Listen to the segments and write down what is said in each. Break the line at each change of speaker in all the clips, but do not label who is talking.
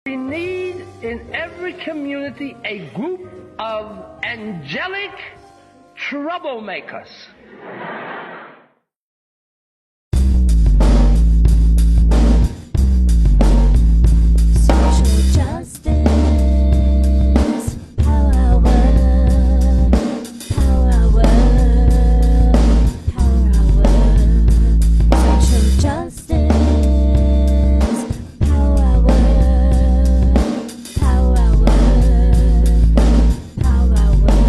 We need in every community a group of angelic troublemakers.
Social justice, power word, power word, power word. Social justice, power word, power word, power word.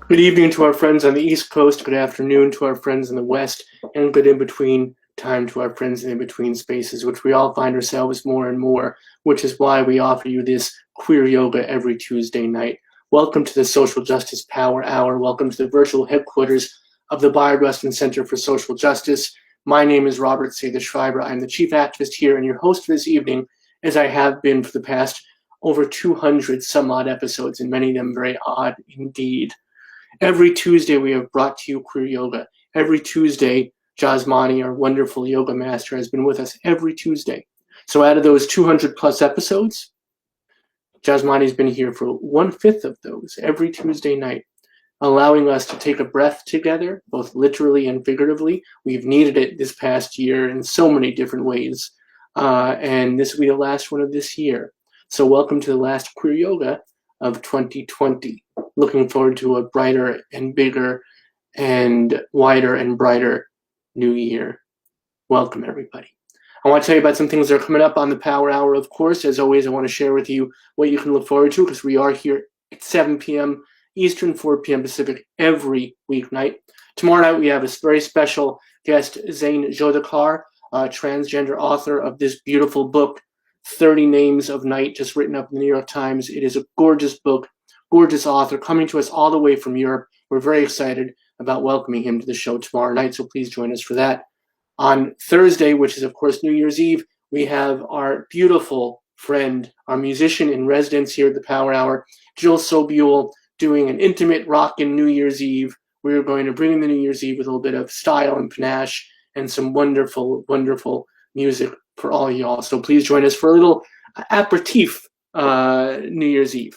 Good evening to our friends on the East Coast, good afternoon to our friends in the West, and good in-between time to our friends in in-between spaces, which we all find ourselves more and more, which is why we offer you this queer yoga every Tuesday night. Welcome to the Social Justice Power Hour. Welcome to the virtual headquarters of the Bayard Rustin Center for Social Justice. My name is Robert Schreiber. I'm the chief activist here and your host for this evening, as I have been for the past over 200 some odd episodes, and many of them very odd indeed. Every Tuesday, we have brought to you queer yoga. Every Tuesday, Jhasmany, our wonderful yoga master, has been with us every Tuesday. So out of those 200 plus episodes, Jhasmany's been here for 1/5 of those every Tuesday night, allowing us to take a breath together, both literally and figuratively. We've needed it this past year in so many different ways. And this will be the last one of this year. So welcome to the last queer yoga of 2020. Looking forward to a brighter and bigger and wider and brighter new year. Welcome, everybody. I want to tell you about some things that are coming up on the Power Hour, of course. As always, I want to share with you what you can look forward to, because we are here at 7 p.m. Eastern, 4 p.m. Pacific every weeknight. Tomorrow night, we have a very special guest, Zain Jodakar, a transgender author of this beautiful book, 30 Names of Night, just written up in the New York Times. It is a gorgeous book, gorgeous author, coming to us all the way from Europe. We're very excited about welcoming him to the show tomorrow night, so please join us for that. On Thursday, which is, of course, New Year's Eve, we have our beautiful friend, our musician in residence here at the Power Hour, Jill Sobule, doing an intimate rockin' New Year's Eve. We're going to bring in the New Year's Eve with a little bit of style and panache and some wonderful, wonderful music for all y'all. So please join us for a little aperitif New Year's Eve.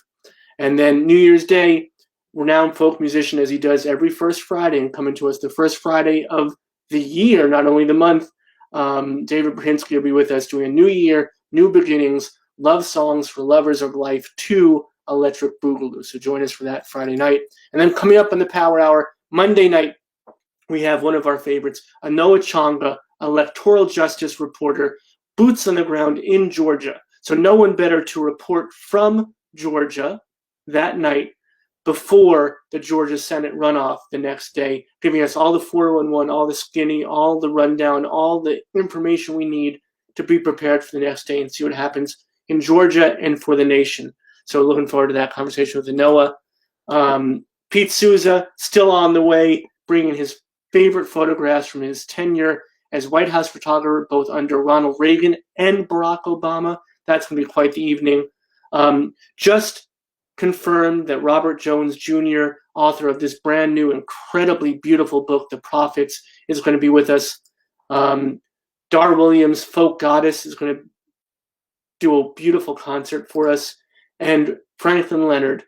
And then New Year's Day, renowned folk musician, as he does every first Friday, and coming to us the first Friday of the year, not only the month, David Brzezinski will be with us doing a new year, new beginnings, love songs for lovers of life 2 Electric Boogaloo. So join us for that Friday night. And then coming up on the Power Hour, Monday night, we have one of our favorites, Anoa Changa, electoral justice reporter, boots on the ground in Georgia. So no one better to report from Georgia that night before the Georgia Senate runoff the next day, giving us all the 411, all the skinny, all the rundown, all the information we need to be prepared for the next day and see what happens in Georgia and for the nation. So looking forward to that conversation with Anoa. Pete Souza, still on the way, bringing his favorite photographs from his tenure as White House photographer, both under Ronald Reagan and Barack Obama. That's going to be quite the evening. Just confirmed that Robert Jones Jr., author of this brand new, incredibly beautiful book, The Prophets, is going to be with us. Dar Williams, folk goddess, is going to do a beautiful concert for us. And Franklin Leonard,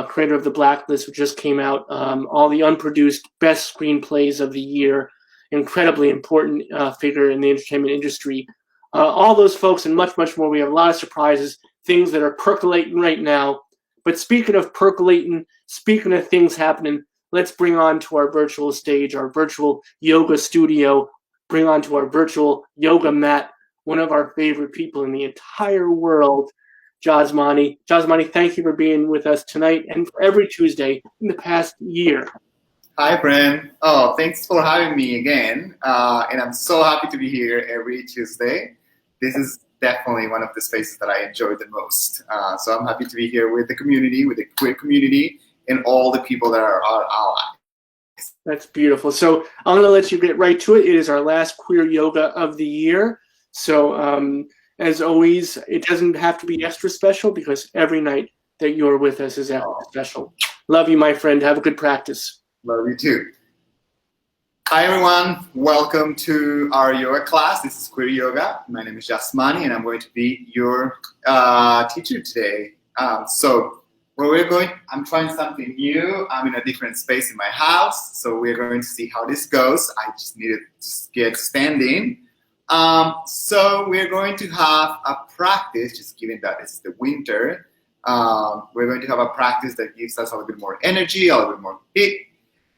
creator of The Blacklist, which just came out, all the unproduced best screenplays of the year, incredibly important figure in the entertainment industry. All those folks and much, much more. We have a lot of surprises, things that are percolating right now. But speaking of percolating, speaking of things happening, let's bring on to our virtual stage, our virtual yoga studio, bring on to our virtual yoga mat, one of our favorite people in the entire world, Jhasmany. Jhasmany, thank you for being with us tonight and for every Tuesday in the past year.
Hi, Bren. Oh, thanks for having me again. And I'm so happy to be here every Tuesday. This is definitely one of the spaces that I enjoy the most. So I'm happy to be here with the community, with the queer community, and all the people that are our allies.
That's beautiful. So I'm going to let you get right to it. It is our last queer yoga of the year. So as always, it doesn't have to be extra special because every night that you're with us is extra special. Love you, my friend. Have a good practice.
Love you too. Hi everyone, welcome to our yoga class. This is Queer Yoga. My name is Jhasmany and I'm going to be your teacher today. I'm trying something new. I'm in a different space in my house, so we're going to see how this goes. I just needed to get standing. So we're going to have a practice, just given that it's the winter. We're going to have a practice that gives us a little bit more energy, a little bit more heat.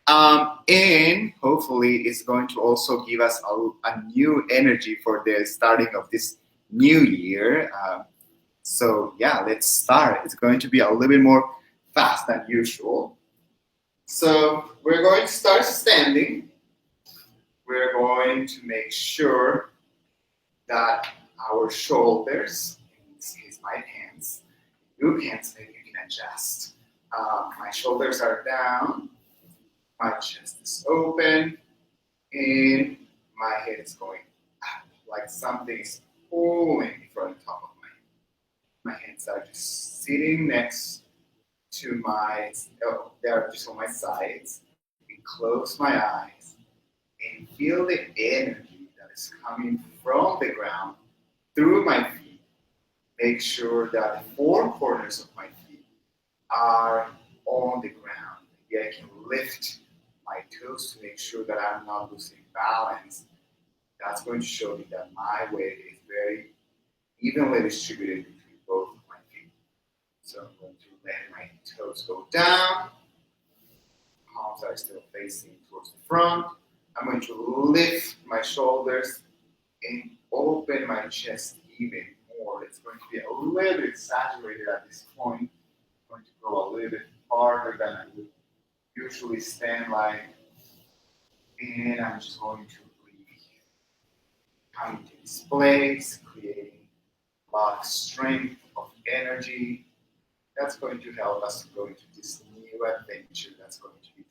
And hopefully it's going to also give us a new energy for the starting of this new year. So yeah, let's start. It's going to be a little bit more fast than usual. So we're going to start standing. We're going to make sure that our shoulders, in this case my hands, your hands, maybe you can adjust. My shoulders are down. My chest is open and my head is going up, like something is pulling from the top of my hands are just sitting next to they're just on my sides. And close my eyes and feel the energy that is coming from the ground through my feet. Make sure that the four corners of my feet are on the ground. Maybe I can lift my toes to make sure that I'm not losing balance. That's going to show me that my weight is very evenly distributed between both of my feet. So I'm going to let my toes go down. Palms are still facing towards the front. I'm going to lift my shoulders and open my chest even more. It's going to be a little bit exaggerated at this point. I'm going to go a little bit farther than I would usually stand like, and I'm just going to breathe. Coming to this place, creating a lot of strength, of energy. That's going to help us to go into this new adventure that's going to be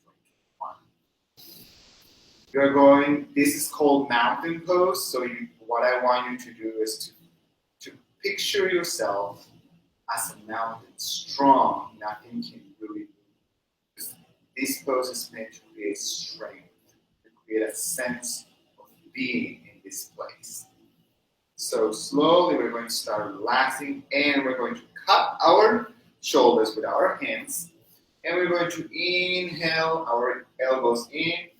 2021. This is called mountain pose. So what I want you to do is to picture yourself as a mountain, strong, nothing can really move. This pose is meant to create strength, to create a sense of being in this place. So slowly we're going to start relaxing and we're going to cup our shoulders with our hands and we're going to inhale our elbows in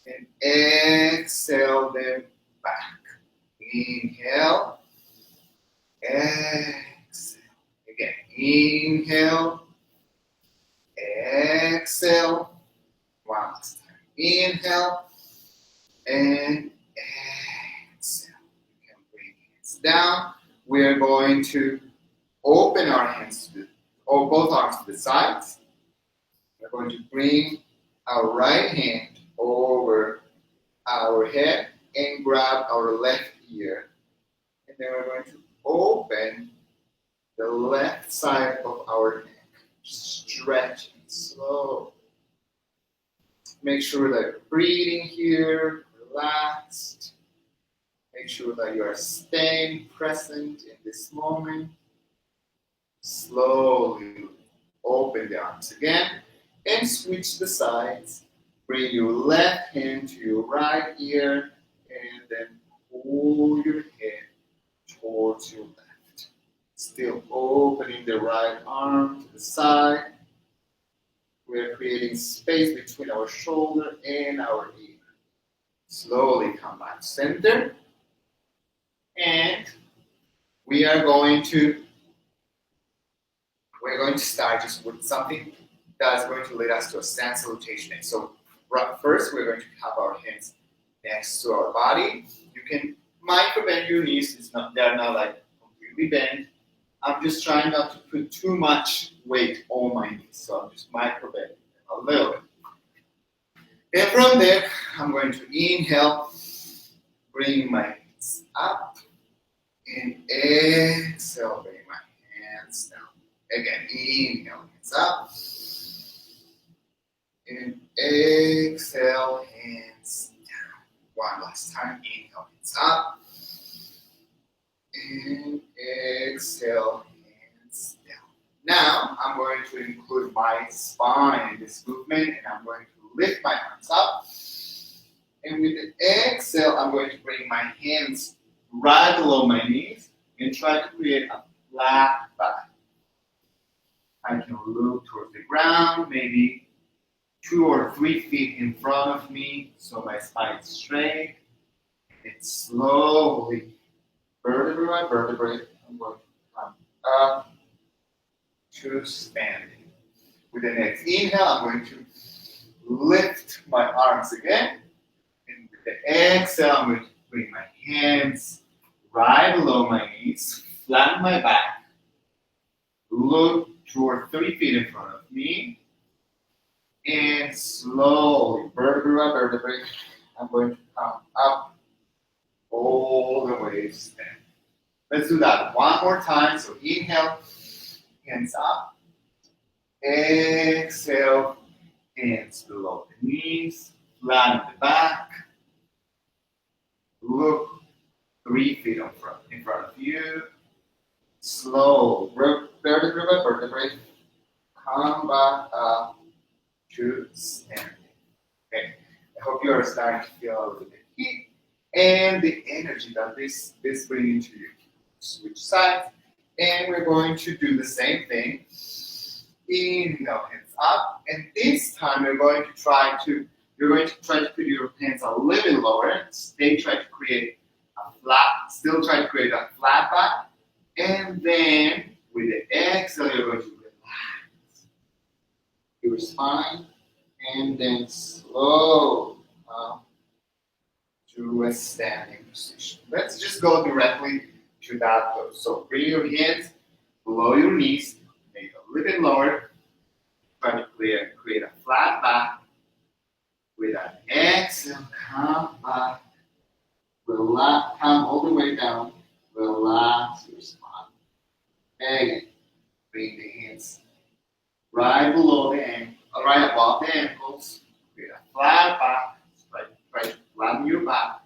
and exhale them back. Inhale, exhale. Again, inhale, exhale. One last time. Inhale and exhale. You can bring hands down. We're going to open our hands or both arms to the sides. We're going to bring our right hand over our head and grab our left ear. And then we're going to open the left side of our neck. Stretching slow. Make sure that you're breathing here, relaxed. Make sure that you are staying present in this moment. Slowly open the arms again and switch the sides. Bring your left hand to your right ear and then pull your head towards your left. Still opening the right arm to the side. We're creating space between our shoulder and our ear. Slowly come back to center. And we're going to start just with something that's going to lead us to a stand salutation. So first we're going to have our hands next to our body. You can micro bend your knees. They're not like completely bent. I'm just trying not to put too much weight on my knees. So I'm just micro bending a little bit. And from there, I'm going to inhale, bring my hands up, and exhale, bring my hands down. Again, inhale, hands up, and exhale, hands down. One last time, inhale, hands up, and exhale, hands down. Now I'm going to include my spine in this movement, and I'm going to lift my arms up. And with the exhale, I'm going to bring my hands right below my knees and try to create a flat back. I can look towards the ground, maybe 2 or 3 feet in front of me, so my spine is straight. And slowly, vertebrae by vertebrae, I'm going to come up to standing. With the next inhale, I'm going to lift my arms again. And with the exhale, I'm going to bring my hands right below my knees, flatten my back, look toward 3 feet in front of me, and slowly, vertebra by vertebrae, I'm going to come up all the way to stand. Let's do that one more time. So inhale, hands up. Exhale, hands below the knees, flatten the back. Look 3 feet in front of you. Slow, vertebrae by vertebrae, come back up to standing. Okay, I hope you are starting to feel a little bit heat and the energy that this brings into you. Switch sides, and we're going to do the same thing. Inhale, hands up, and this time you're going to try to put your hands a little lower. Stay, try to create a flat, still try to create a flat back, and then with the exhale, you're going to relax your spine, and then slow to a standing position. Let's just go directly to that pose. So bring your hands below your knees, make it a little bit lower. Try to create a flat back. With an exhale, come back. Relax, come all the way down. Relax your spine. Again, bring the hands right below the ankle, right above the ankles. Create a flat back. Try to flatten your back.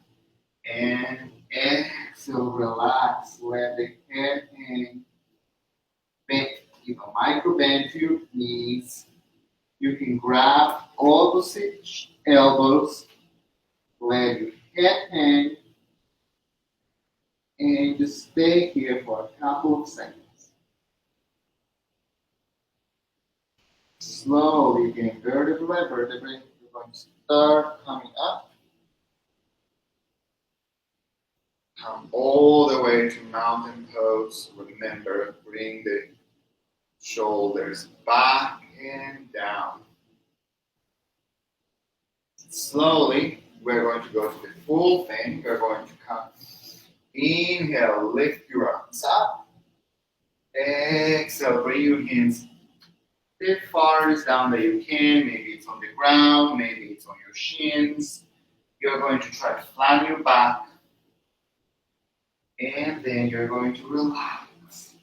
And exhale, relax. Let the head hang. Bend, micro bend to your knees. You can grab opposite elbows. Let your head hang. And just stay here for a couple of seconds. Slowly, again, vertebrae by vertebrae, you're going to start coming up. Come all the way to mountain pose. Remember, bring the shoulders back and down. Slowly, we're going to go to the full thing. We're going to come. Inhale, lift your arms up. Exhale, bring your hands the farthest down that you can. Maybe it's on the ground, maybe it's on your shins. You're going to try to flatten your back. And then you're going to relax.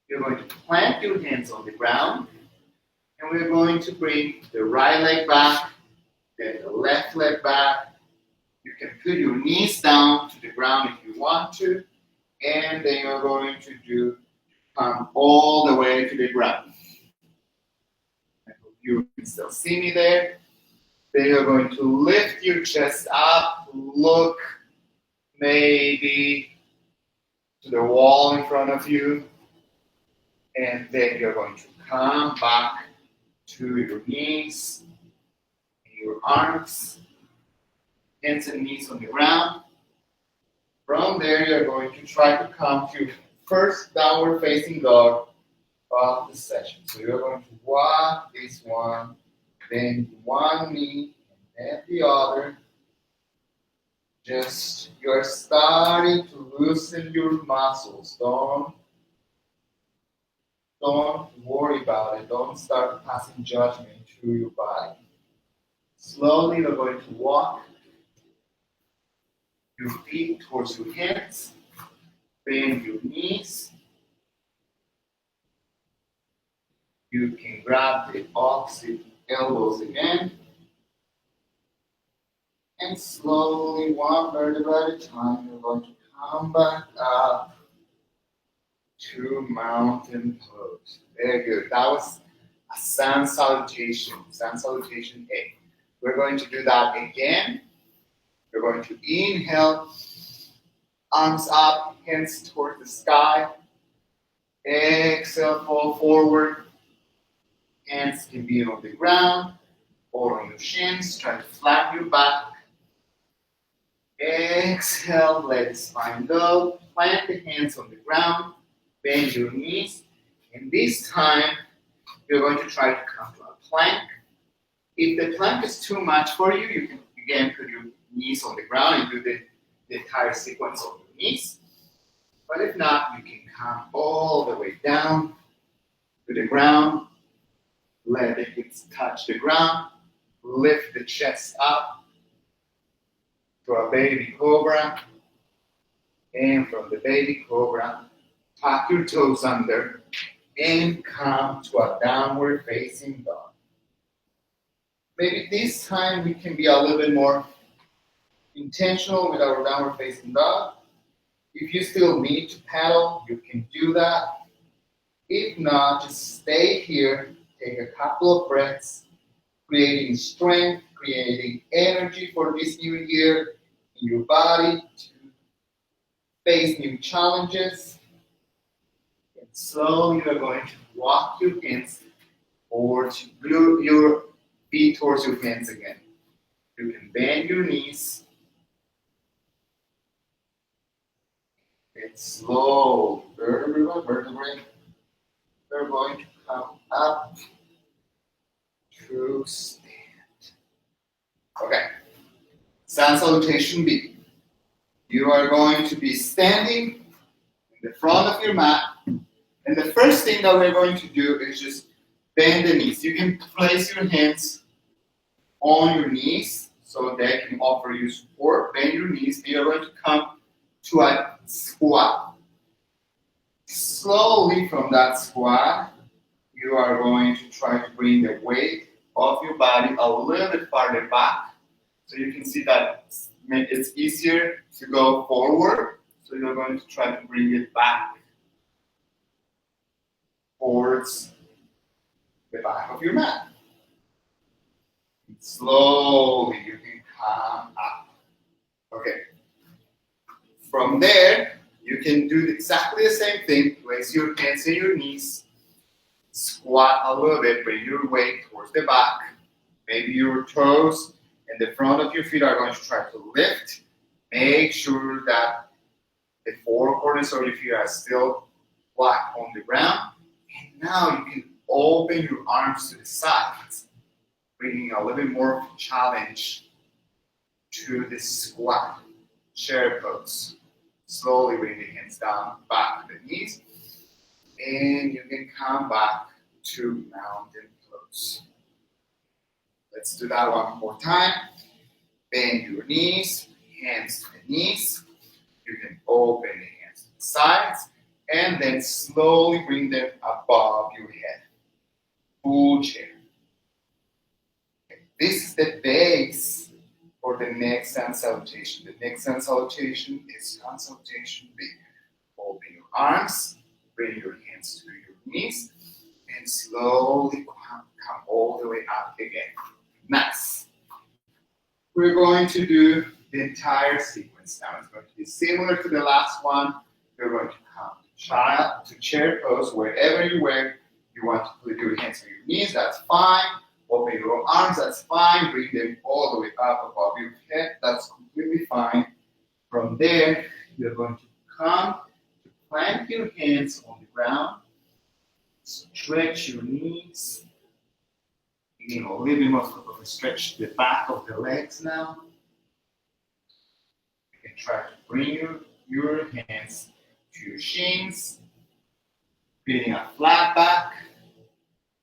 You're going to plant your hands on the ground. And we're going to bring the right leg back, then the left leg back. You can put your knees down to the ground if you want to. And then you're going to come all the way to the ground. I hope you can still see me there. Then you're going to lift your chest up, look maybe to the wall in front of you. And then you're going to come back to your knees, your arms, hands and knees on the ground. From there, you're going to try to come to first downward facing dog of the session. So you're going to walk this one, then one knee, and then the other. Just you're starting to loosen your muscles. Don't worry about it. Don't start passing judgment to your body. Slowly, you're going to walk your feet towards your hands. Bend your knees. You can grab the opposite elbows again. And slowly, one vertebra at a time, you're going to come back up to mountain pose. Very good. That was a sun salutation. Sun salutation A. We're going to do that again. We're going to inhale, arms up, hands toward the sky. Exhale, fall forward. Hands can be on the ground or on your shins. Try to flatten your back. Exhale, let the spine go. Plant the hands on the ground. Bend your knees. And this time, you're going to try to come to a plank. If the plank is too much for you, you can again put your knees on the ground and do the entire sequence on your knees. But if not, you can come all the way down to the ground. Let the hips touch the ground. Lift the chest up to a baby cobra. And from the baby cobra, tuck your toes under and come to a downward facing dog. Maybe this time we can be a little bit more intentional with our downward facing dog. If you still need to paddle, you can do that. If not, just stay here, take a couple of breaths, creating strength, creating energy for this new year in your body to face new challenges. And slowly you're going to walk your hands or to glue your feet towards your hands again. You can bend your knees. And slow, vertebrae by vertebrae, they're going to come up to stand. Okay, sun salutation B. You are going to be standing in the front of your mat. And the first thing that we're going to do is just bend the knees. You can place your hands on your knees so they can offer you support. Bend your knees. You are going to come to a squat. Slowly from that squat, you are going to try to bring the weight of your body a little bit farther back. So you can see that it's easier to go forward. So you're going to try to bring it back towards the back of your mat. And slowly you can come up. Okay. From there, you can do exactly the same thing. Place your hands on your knees. Squat a little bit, bring your weight towards the back. Maybe your toes and the front of your feet are going to try to lift. Make sure that the four corners of your feet are still flat on the ground. And now you can open your arms to the sides, bringing a little bit more challenge to the squat, chair pose. Slowly bring the hands down, back to the knees. And you can come back to mountain pose. Let's do that one more time. Bend your knees, hands to the knees. You can open the hands to the sides. And then slowly bring them above your head. Full chair. Okay. This is the base for the next sun salutation. The next sun salutation is sun salutation B. Open your arms, bring your hands to your knees, and slowly come all the way up again. Nice. We're going to do the entire sequence now. It's going to be similar to the last one. You're going to come to chair pose wherever you want to put your hands on your knees, that's fine. Open your arms, that's fine. Bring them all the way up above your head, that's completely fine. From there, you're going to come to plant your hands on the ground. Stretch your knees. A little bit more of a stretch the back of the legs now. You can try to bring your hands to your shins, creating a flat back.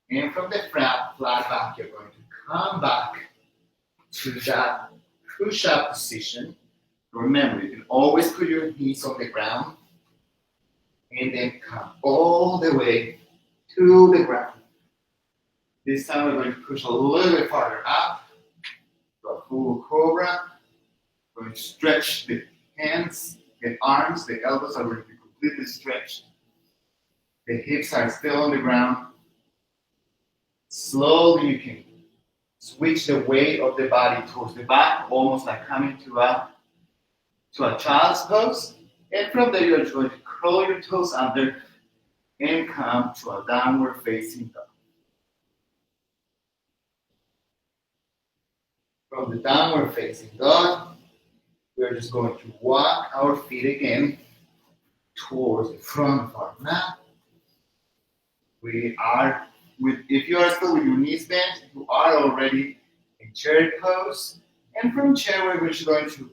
And from the flat back, you're going to come back to that push-up position. Remember, you can always put your knees on the ground and then come all the way to the ground. This time we're going to push a little bit farther up to a full cobra. We're going to stretch the hands, the arms, the elbows are going to be completely stretched. The hips are still on the ground. Slowly you can switch the weight of the body towards the back, almost like coming to a child's pose. And from there, you're going to curl your toes under and come to a downward facing dog. From the downward facing dog, we're just going to walk our feet again towards the front of our mat. If you are still with your knees bent, you are already in chair pose. And from chair, we're just going to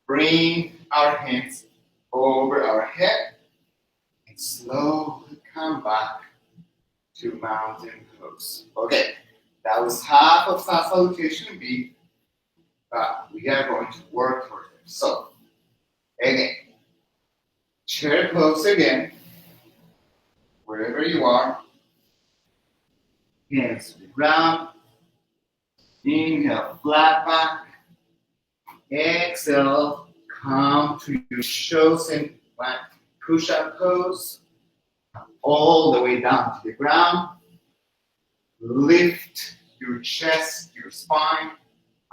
bring our hands over our head and slowly come back to mountain pose. Okay, that was half of sun salutation B, but we are going to work towards it. So, again, chair pose again, wherever you are. Hands to the ground. Inhale, flat back. Exhale, come to your chosen push-up pose. All the way down to the ground. Lift your chest, your spine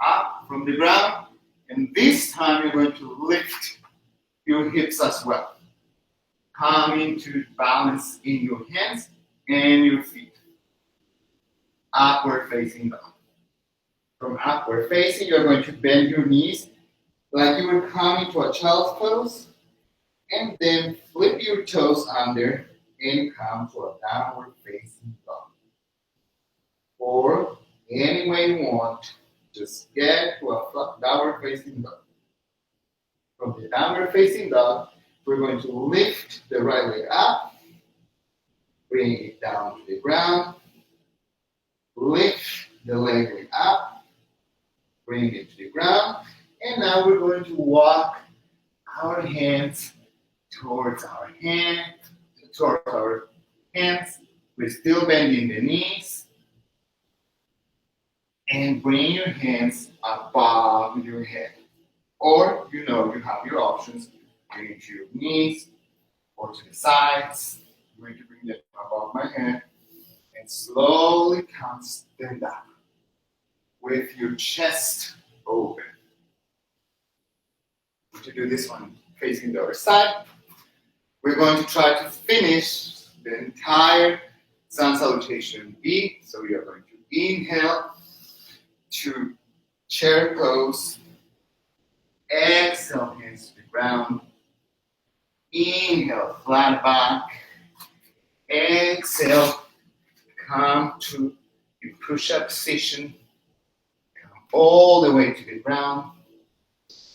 up from the ground. And this time you're going to lift your hips as well. Coming to balance in your hands and your feet. Upward facing dog. From upward facing, you're going to bend your knees like you were coming to a child's pose, and then flip your toes under and come to a downward facing dog. Or any way you want, just get to a downward facing dog. From the downward facing dog, we're going to lift the right leg up, bring it down to the ground, lift the leg up, bring it to the ground, and now we're going to walk our hands towards our hands. We're still bending the knees, and bring your hands above your head. Or, you have your options. Bring it to your knees or to the sides. I'm going to bring them above my head. And slowly come stand up with your chest open. To do this one facing the other side, we're going to try to finish the entire sun salutation B. So we are going to inhale to chair pose. Exhale, hands to the ground. Inhale, flat back. Exhale, come to your push-up position. Come all the way to the ground.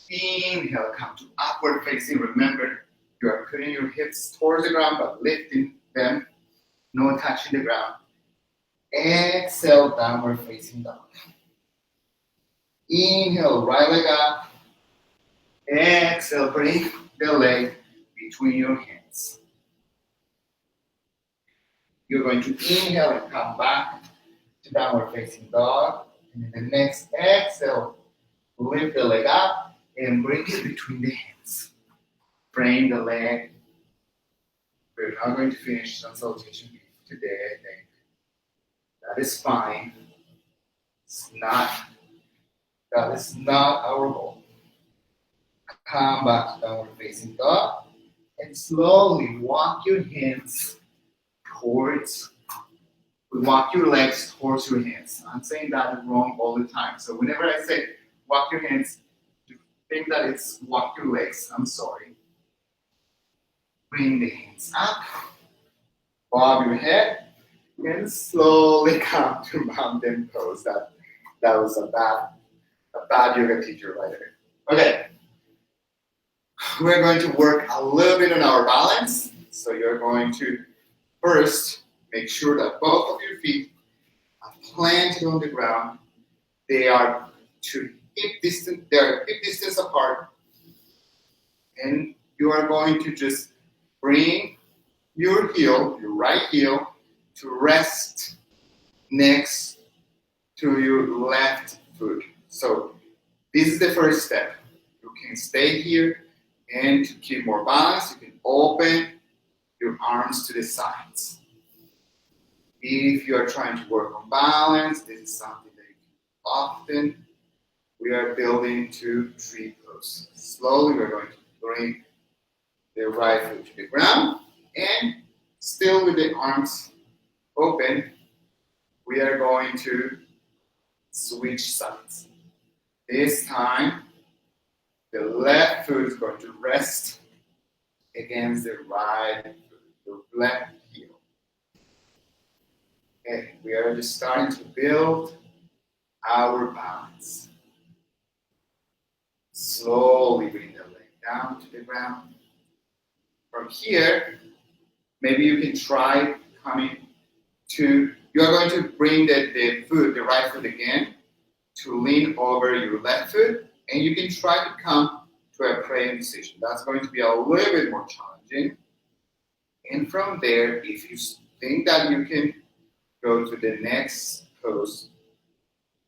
Inhale, come to upward facing. Remember, you are putting your hips towards the ground, but lifting them, no touching the ground. Exhale, downward facing dog. Inhale, right leg up. Exhale, bring the leg between your hands. You're going to inhale and come back to downward facing dog. And in the next exhale, lift the leg up and bring it between the hands. Frame the leg. We're not going to finish sun salutation today, I think. That is fine. That is not our goal. Come back to downward facing dog and slowly walk your hands walk your legs towards your hands. I'm saying that wrong all the time. So whenever I say walk your hands, you think that it's walk your legs. I'm sorry. Bring the hands up, bob your head, and slowly come to mountain pose. That was a bad yoga teacher right there. Okay. We're going to work a little bit on our balance. So you're going to first make sure that both of your feet are planted on the ground. They are hip distance apart. And you are going to just bring your right heel, to rest next to your left foot. So this is the first step. You can stay here, and to keep more balance, you can open your arms to the sides. If you are trying to work on balance, this is something that you can often. We are building to tree pose. Slowly, we're going to bring the right foot to the ground, and still with the arms open, we are going to switch sides. This time, the left foot is going to rest against the right foot, the left heel. Okay, we are just starting to build our balance. Slowly bring the leg down to the ground. From here, maybe you can try coming to, you are going to bring the foot, the right foot again, to lean over your left foot, and you can try to come to a praying position. That's going to be a little bit more challenging. And from there, if you think that you can go to the next pose,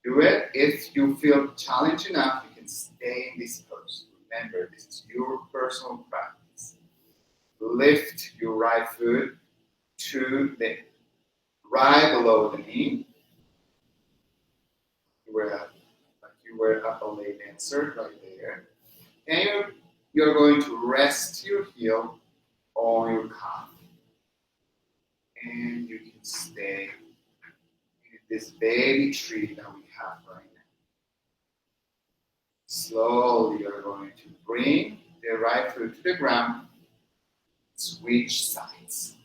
do it. If you feel challenged enough, you can stay in this pose. Remember, this is your personal practice. Lift your right foot to the right below the knee. You were up a lay dancer right there. And you're going to rest your heel on your calf. And you can stay in this baby tree that we have right now. Slowly, you're going to bring the right foot to the ground. Switch sides.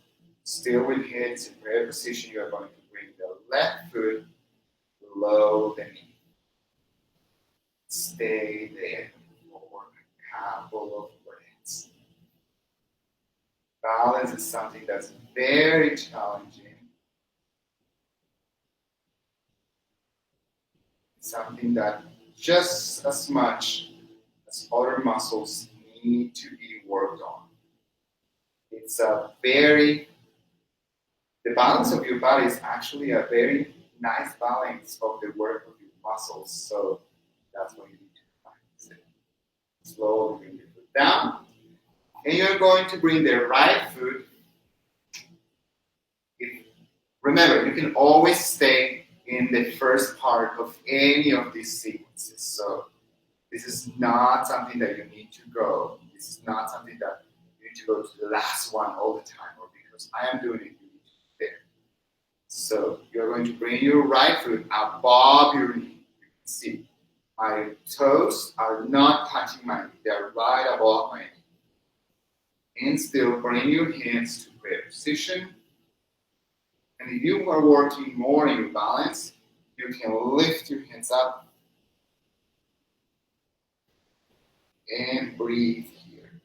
Still with hips in prayer position, you are going to bring the left foot below the knee. Stay there for a couple of breaths. Balance is something that's very challenging. It's something that just as much as other muscles need to be worked on. It's the balance of your body is actually a very nice balance of the work of your muscles. So that's what you need to practice it. Slowly bring your foot down. And you're going to bring the right foot. Remember, you can always stay in the first part of any of these sequences. So this is not something that you need to go. This is not something that you need to go to the last one all the time, or because I am doing it, you need to be there. So you're going to bring your right foot above your knee. You can see my toes are not touching my knee. They are right above my knee. And still bring your hands to prayer position. And if you are working more in your balance, you can lift your hands up and breathe here.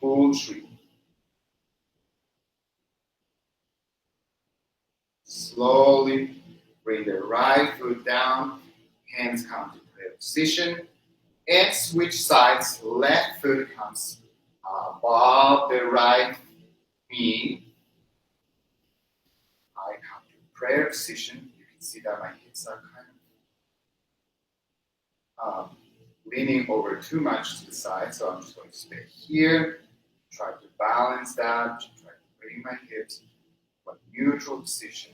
Full tree. Slowly bring the right foot down, hands come to prayer position, and switch sides. Left foot comes above the right knee. I come to prayer position. You can see that my hips are kind of leaning over too much to the side, so I'm just going to stay here. Try to balance that. Try to bring my hips to a neutral position.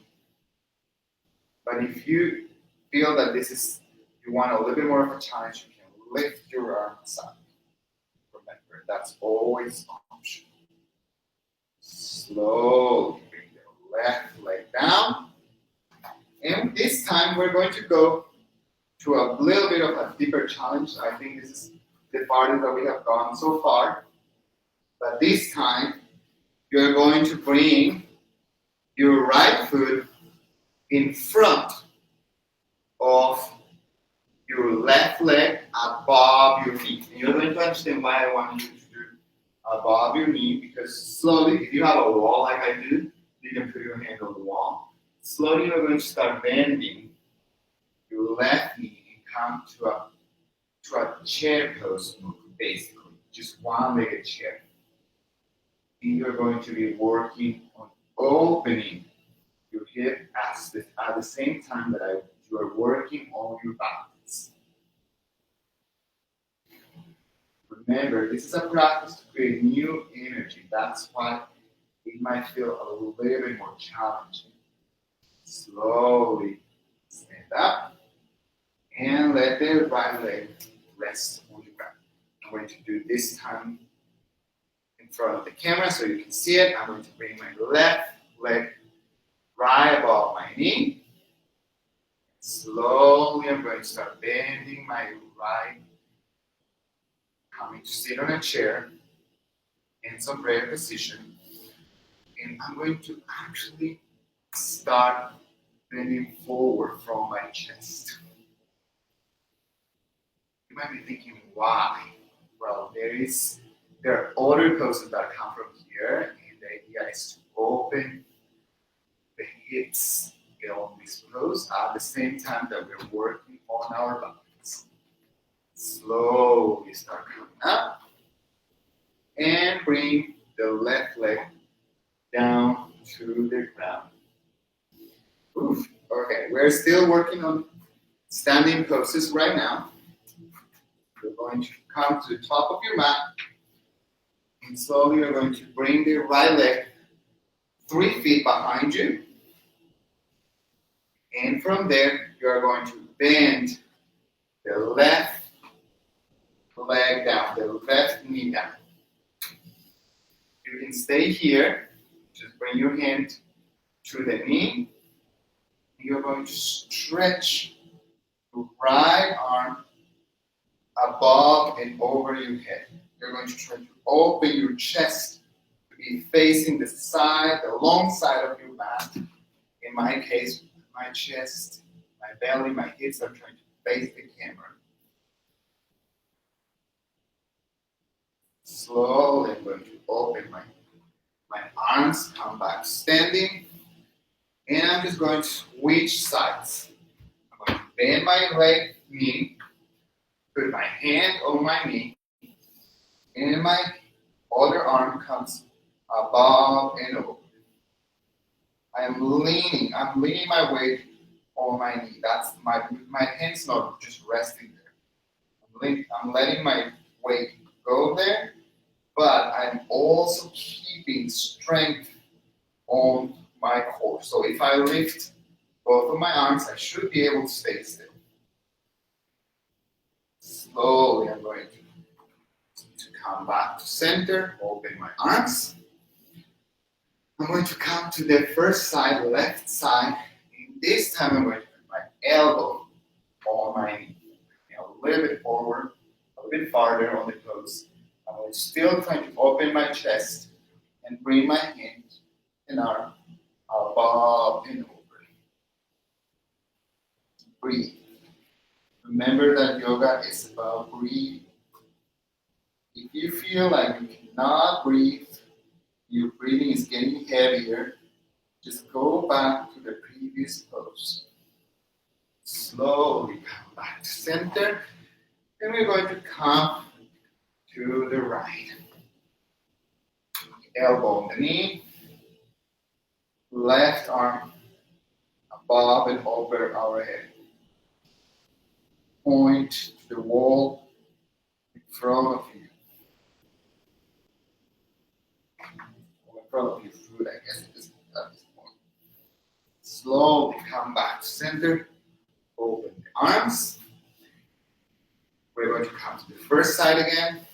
But if you feel that you want a little bit more of a challenge, you can lift your arms up. Remember, that's always optional. Slowly bring the left leg down. And this time we're going to go to a little bit of a deeper challenge. I think this is the farthest that we have gone so far. But this time, you're going to bring your right foot in front of your left leg above your knee. And you're going to understand why I want you to do above your knee, because slowly, if you have a wall like I do, you can put your hand on the wall. Slowly, you're going to start bending your left knee and come to a chair pose move, basically, just one-legged chair. And you're going to be working on opening your hip at the same time that you are working on your balance. Remember, this is a practice to create new energy. That's why it might feel a little bit more challenging. Slowly stand up and let the right leg rest on the ground. I'm going to do this time in front of the camera so you can see it. I'm going to bring my left leg right above my knee. Slowly, I'm going to start bending my right, coming to sit on a chair in some prayer position. And I'm going to actually start bending forward from my chest. You might be thinking, why? Well, there are other poses that come from here, and the idea is to open the hips on this pose at the same time that we're working on our balance. Slowly start coming up and bring the left leg down to the ground. Oof. Okay, we're still working on standing poses right now. You're going to come to the top of your mat and slowly you're going to bring the right leg 3 feet behind you. And from there, you're going to bend the left leg down, the left knee down. You can stay here. Just bring your hand to the knee. You're going to stretch your right arm above and over your head. You're going to try to open your chest to be facing the side, the long side of your mat. In my case, my chest, my belly, my hips are trying to face the camera. Slowly, I'm going to open my arms, come back standing, and I'm just going to switch sides. I'm going to bend my right knee, put my hand on my knee, and my other arm comes above and over. I'm leaning my weight on my knee. That's my hand's not just resting there. I'm letting my weight go there, but I'm also keeping strength on my core. So if I lift both of my arms, I should be able to stay still. Slowly, I'm going to come back to center, open my arms. I'm going to come to the first side, left side, and this time I'm going to put my elbow on my knee. A little bit forward, a little bit farther on the pose. I'm still trying to open my chest and bring my hand and arm above and over. Breathe. Remember that yoga is about breathing. If you feel like you cannot breathe, your breathing is getting heavier, just go back to the previous pose. Slowly come back to center, and we're going to come to the right. Elbow on the knee, left arm above and over our head. Point to the wall in front of you. Or in front of your foot, I guess at this point. Slowly come back to center. Open the arms. We're going to come to the first side again.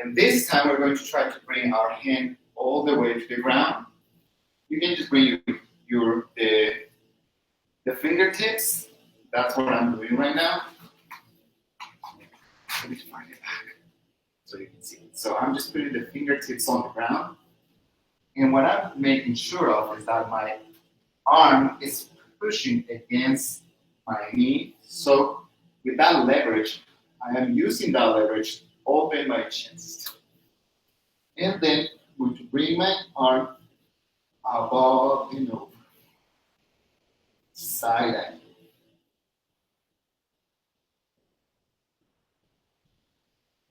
And this time we're going to try to bring our hand all the way to the ground. You can just bring the fingertips. That's what I'm doing right now. Let me find it back so you can see it. So I'm just putting the fingertips on the ground. And what I'm making sure of is that my arm is pushing against my knee. So with that leverage, I am using that leverage to open my chest. And then I'm going to bring my arm above and over. Side angle.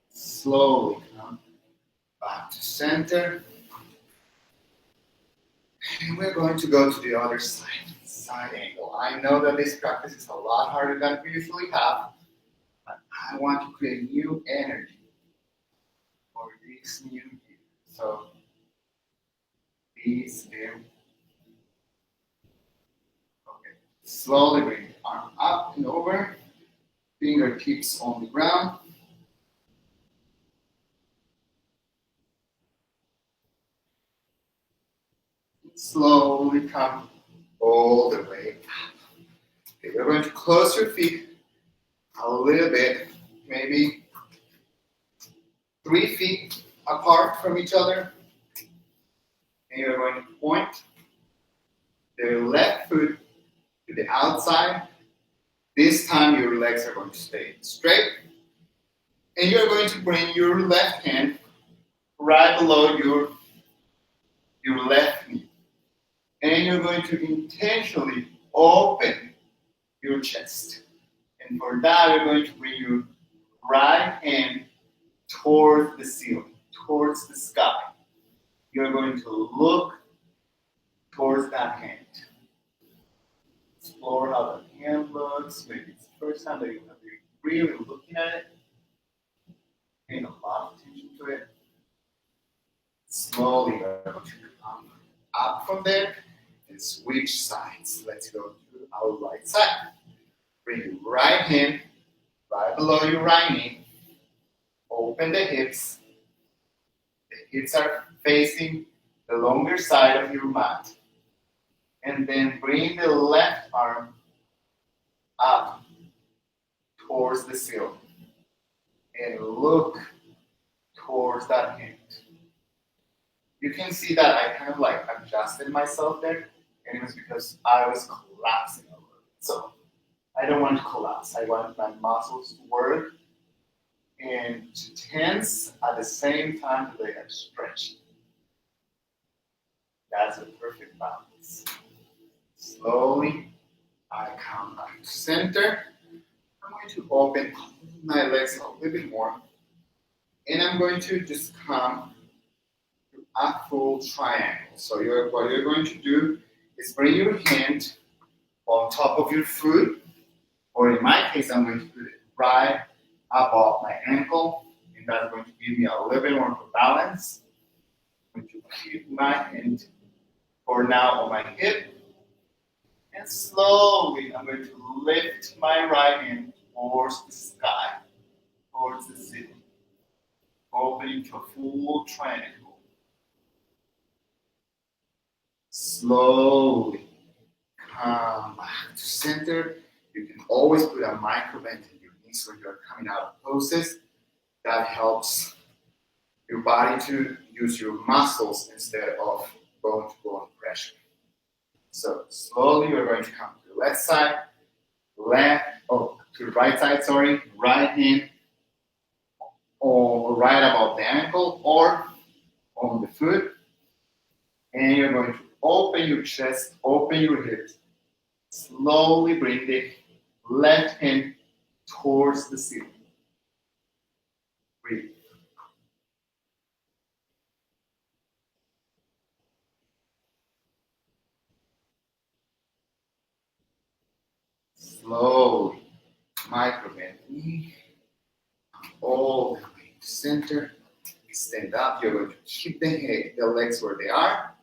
Slowly come back to center. And we're going to go to the other side, side angle. I know that this practice is a lot harder than we usually have, but I want to create new energy for this new year. So Breathe in. Okay. Slowly bring the arm up and over. Fingertips on the ground. Slowly come all the way up. Okay, we're going to close your feet a little bit, maybe 3 feet apart from each other. And you're going to point the left foot to the outside. This time your legs are going to stay straight. And you're going to bring your left hand right below your left knee. And you're going to intentionally open your chest. And for that, you're going to bring your right hand towards the ceiling, towards the sky. You're going to look towards that hand. Explore how the hand looks. Maybe it's the first time that you're really looking at it. Paying a lot of attention to it. Slowly you're going to come up from there and switch sides. Let's go to our right side. Bring your right hand right below your right knee. Open the hips. The hips are facing the longer side of your mat. And then bring the left arm up towards the ceiling. And look towards that hand. You can see that I kind of like adjusted myself there. And it was because I was collapsing a little bit. So I don't want to collapse. I want my muscles to work and to tense at the same time that they are stretching. That's a perfect balance. Slowly, I come back to center. I'm going to open my legs a little bit more. And I'm going to just come to a full triangle. So what you're going to do is bring your hand on top of your foot. Or in my case, I'm going to put it right above my ankle. And that's going to give me a little bit more balance. I'm going to keep my hand for now on my hip. And slowly, I'm going to lift my right hand towards the sky, towards the ceiling. Opening to a full triangle. Slowly come back to center. You can always put a micro bend in your knees when you're coming out of poses. That helps your body to use your muscles instead of bone-to-bone pressure. So slowly we're going to come to the left side, to the right side, right hand or right above the ankle or on the foot. And you're going to open your chest, open your hips. Slowly bring the left hand towards the ceiling. Breathe. Slowly, micro bend knee, all the way to center. Stand up. You're going to keep the legs where they are.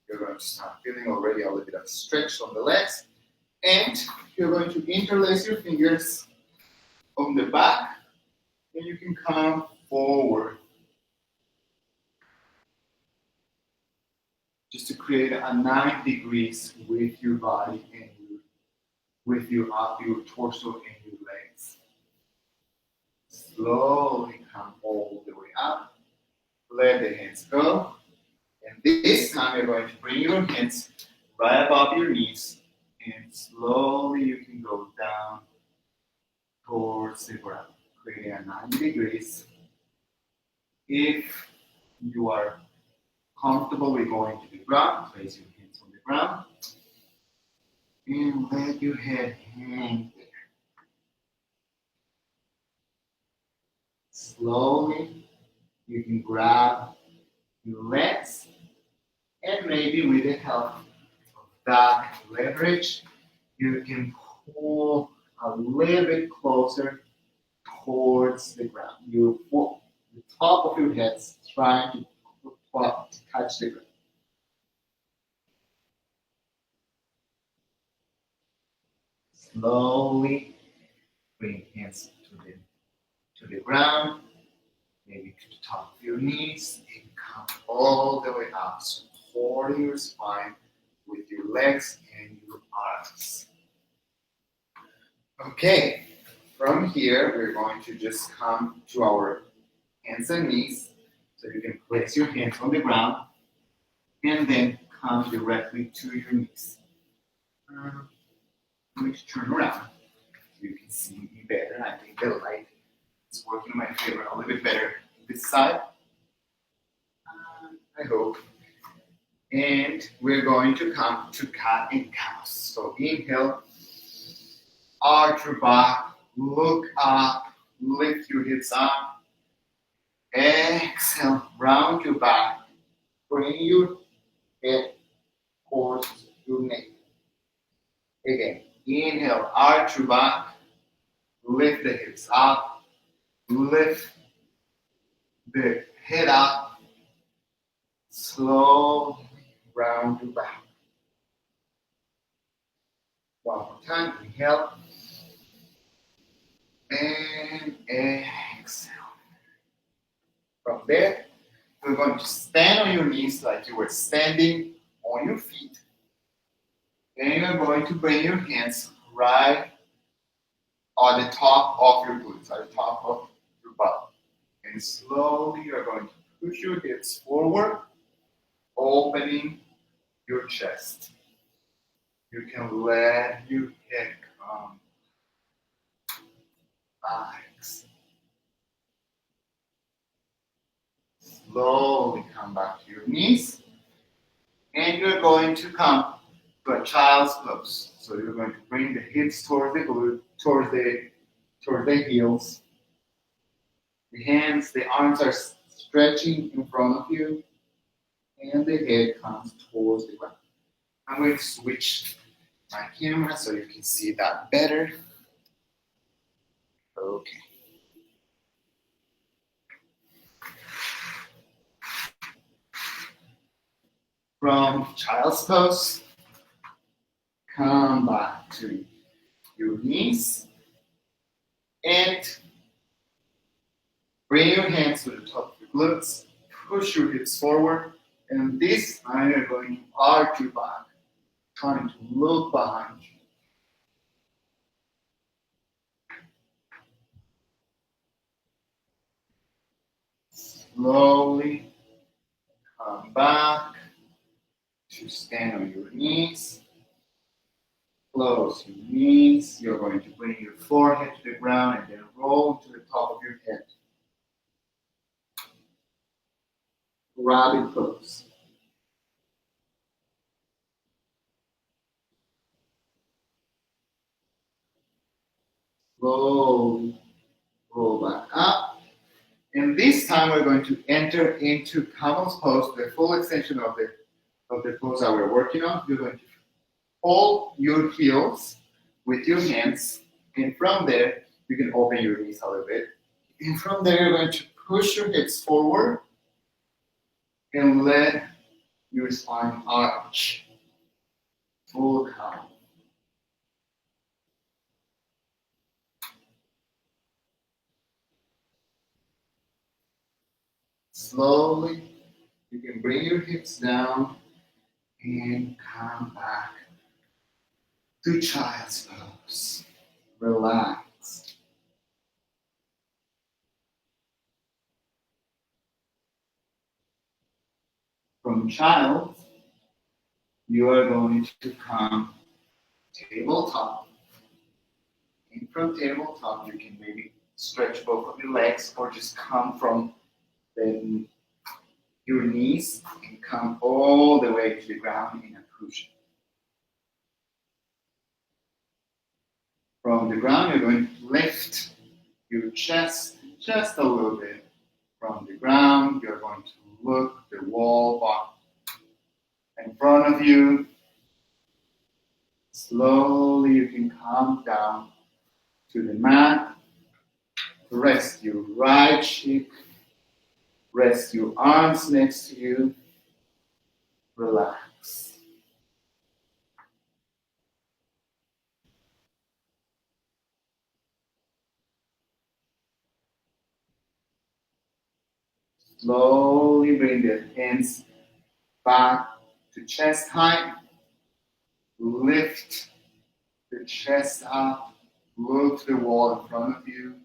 You're going to start feeling already a little bit of stretch on the legs. And you're going to interlace your fingers on the back. And you can come forward. Just to create a 90 degrees with your body and with your torso and your legs. Slowly come all the way up. Let the hands go. And this time you're going to bring your hands right above your knees. And slowly you can go down towards the ground. Creating a 90 degrees. If you are comfortable with going to the ground, place your hands on the ground. And let your head hang there. Slowly, you can grab your legs and maybe with the help of that leverage, you can pull a little bit closer towards the ground. The top of your head trying to touch the ground. Slowly bring hands to the ground, maybe to the top of your knees, and come all the way up, supporting your spine with your legs and your arms. Okay, from here, we're going to just come to our hands and knees. So you can place your hands on the ground and then come directly to your knees. Let me turn around so you can see me better. I think the light is working in my favor a little bit better this side. I hope. And we're going to come to cat and cows. So inhale, arch your back, look up, lift your hips up. Exhale, round your back, bring your head towards your neck. Again, inhale, arch your back, lift the hips up, lift the head up, slowly round your back. One more time, inhale, and exhale. From there, you're going to stand on your knees like you were standing on your feet. Then you're going to bring your hands right on the top of your glutes, at the top of your butt. And slowly you're going to push your hips forward, opening your chest. You can let your head come back. Slowly come back to your knees. And you're going to come to a child's pose. So you're going to bring the hips towards the glute, towards the heels. The hands, the arms are stretching in front of you, and the head comes towards the ground. I'm going to switch my camera so you can see that better. Okay. From child's pose, come back to your knees and bring your hands to the top of your glutes, push your hips forward, and this time you're going to arch your back, trying to look behind you. Slowly come back to stand on your knees. Close your knees. You're going to bring your forehead to the ground and then roll to the top of your head. Rabbit pose. Slowly roll back up. And this time we're going to enter into camel's pose, the full extension of the pose that we're working on. You're going to hold your heels with your hands, and from there, you can open your knees a little bit. And from there, you're going to push your hips forward and let your spine arch. Full count. Slowly, you can bring your hips down and come back to child's pose. Relax. From child, you are going to come tabletop. And from tabletop, you can maybe stretch both of your legs or just come from your knees and come all the way to the ground in a push. From the ground, you're going to lift your chest just a little bit. From the ground, you're going to look the wall box in front of you. Slowly, you can come down to the mat. Rest your right cheek. Rest your arms next to you. Relax. Slowly bring the hands back to chest height. Lift the chest up. Look to the wall in front of you.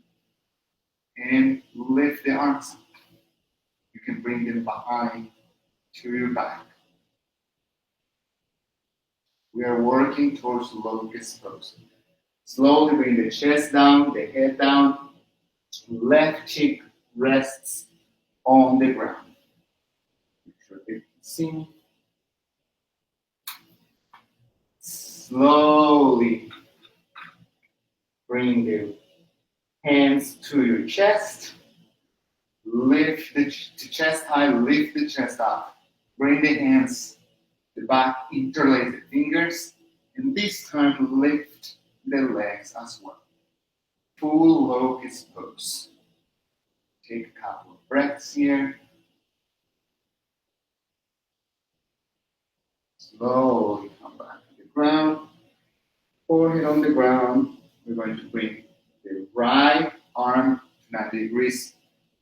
And lift the arms up. You can bring them behind to your back. We are working towards locust pose. Slowly bring the chest down, the head down. Left cheek rests on the ground. Make sure you can see. Slowly bring the hands to your chest. Lift the chest high, lift the chest up. Bring the hands to the back, interlace the fingers, and this time lift the legs as well. Full locust pose. Take a couple of breaths here. Slowly come back to the ground. Forehead on the ground. We're going to bring the right arm to 90 degrees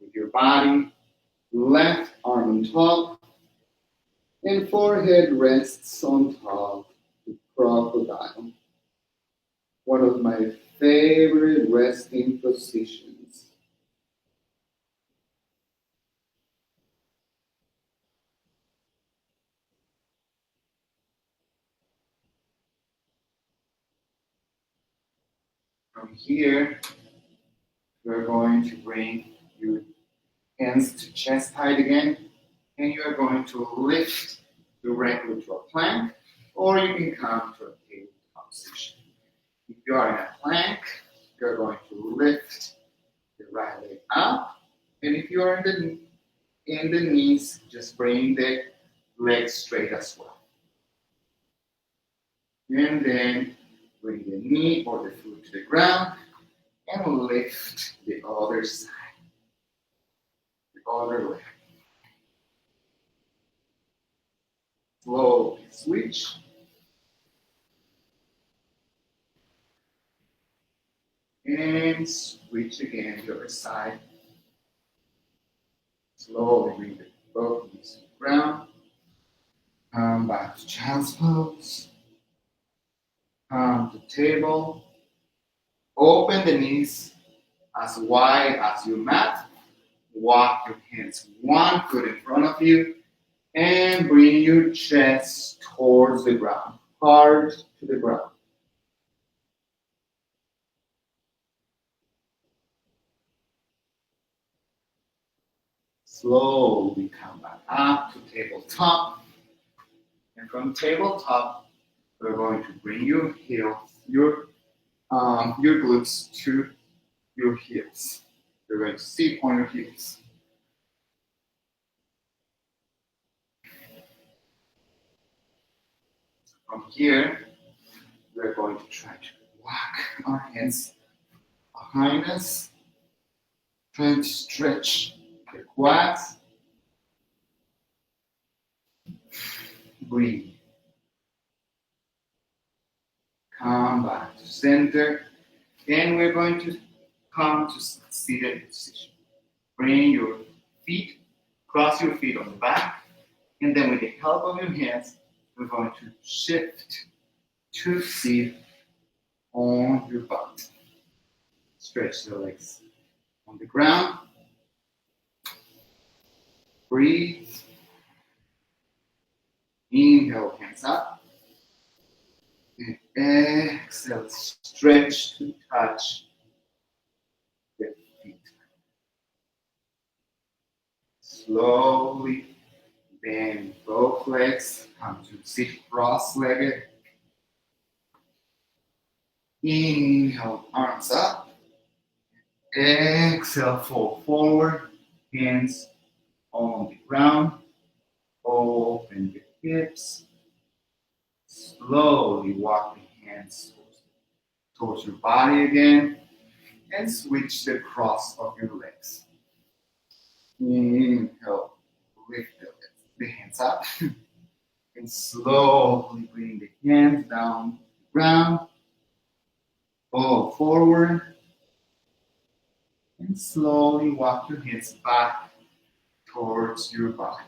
with your body. Left arm on top. And forehead rests on top. The crocodile. One of my favorite resting positions. From here, we're going to bring your hands to chest height again, and you are going to lift directly to a plank, or you can come to a tabletop position. If you are in a plank, you're going to lift the right leg up, and if you are in the knees, just bring the legs straight as well. And then bring the knee or the foot to the ground and lift the other side, the other leg. Slowly switch. And switch again to the other side. Slowly bring the both knees to the ground. Come back to child's pose. Come to table. Open the knees as wide as your mat. Walk your hands one foot in front of you. And bring your chest towards the ground. Hard to the ground. Slowly come back up to tabletop. And from tabletop, we're going to bring your heels, your glutes to your heels. You're going to sit on your heels. From here, we're going to try to walk our hands behind us. Trying to stretch the quads. Breathe. Come back to center. And we're going to come to seated position. Bring your feet, cross your feet on the back. And then with the help of your hands, we're going to shift to sit on your butt. Stretch the legs on the ground. Breathe. Inhale, hands up. And exhale, stretch to touch the feet. Slowly bend both legs. Come to sit cross-legged. Inhale, arms up. Exhale, fold forward. Hands on the ground. Open the hips. Slowly walk the hands towards your body again. And switch the cross of your legs. Inhale, lift the hands up. And slowly bring the hands down to the ground. Fold forward. And slowly walk your hands back towards your body.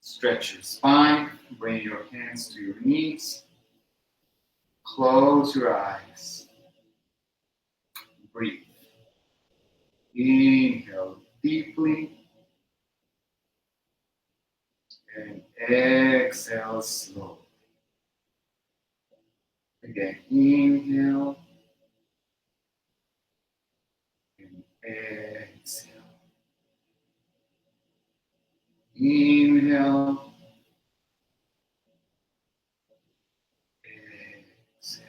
Stretch your spine, bring your hands to your knees, close your eyes, breathe. Inhale deeply and exhale slowly. Again, inhale and exhale. Inhale, exhale.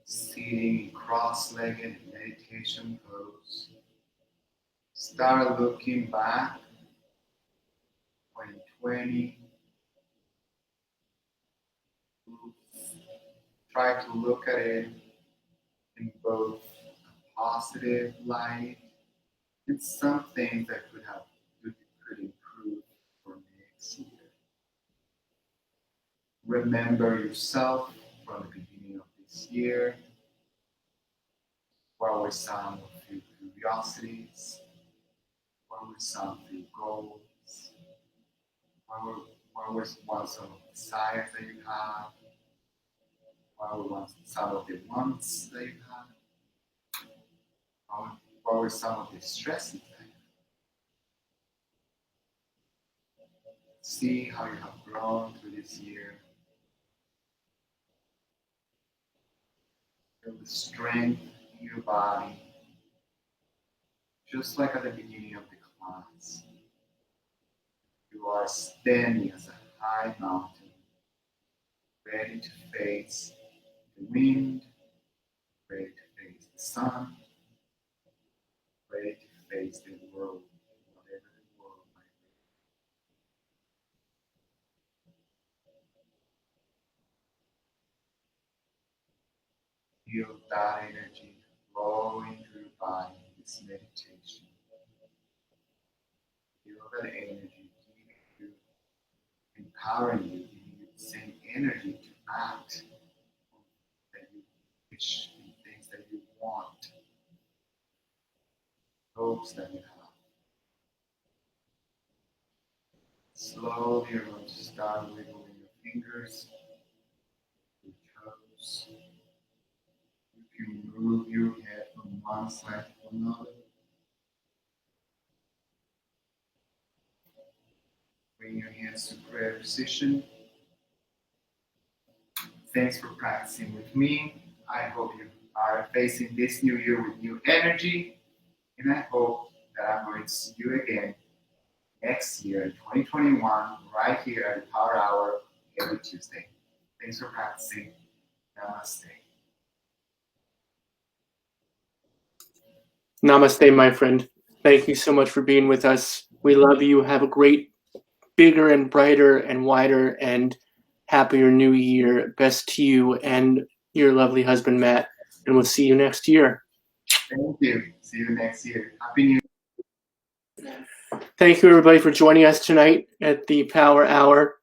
Sitting in cross-legged meditation pose. Start looking back 2020. Try to look at it in both a positive light and some things that could improve for next year. Remember yourself from the beginning of this year. What were some of your curiosities? What were some of your goals? What were some of the desires that you had? What were some of the wants that you had? What were some of the stresses that you had? See how you have grown through this year. Feel the strength in your body, just like at the beginning of the class. You are standing as a high mountain, ready to face the wind, ready to face the sun, ready to face the world, whatever the world might be. Feel that energy flowing through your body in this meditation. Feel that energy giving you, empowering you, giving you the same energy to act that you wish, and things that you want, hopes that you have. Slowly you're going to start wiggling your fingers, your toes. You can move your head from one side to another. Bring your hands to prayer position. Thanks for practicing with me. I hope you are facing this new year with new energy, and I hope that I'm going to see you again next year in 2021, right here at the Power Hour every Tuesday. Thanks for practicing. Namaste.
Namaste, my friend. Thank you so much for being with us. We love you. Have a great, bigger and brighter and wider and happier new year. Best to you and your lovely husband, Matt. And we'll see you next year.
Thank you. See you next year. Happy New Year.
Thank you, everybody, for joining us tonight at the Power Hour.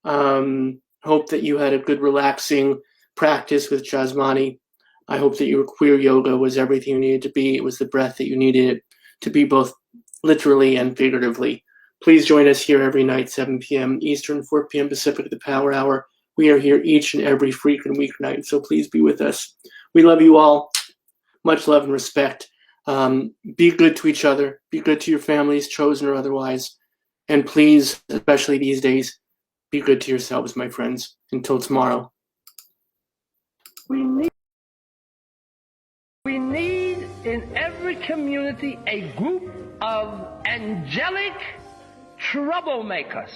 Hope that you had a good, relaxing practice with Jhasmany. I hope that your queer yoga was everything you needed to be. It was the breath that you needed it to be, both literally and figuratively. Please join us here every night, 7 p.m. Eastern, 4 p.m. Pacific, the Power Hour. We are here each and every freaking weeknight, so please be with us. We love you all. Much love and respect. Be good to each other. Be good to your families, chosen or otherwise. And please, especially these days, be good to yourselves, my friends. Until tomorrow.
We need in every community a group of angelic troublemakers.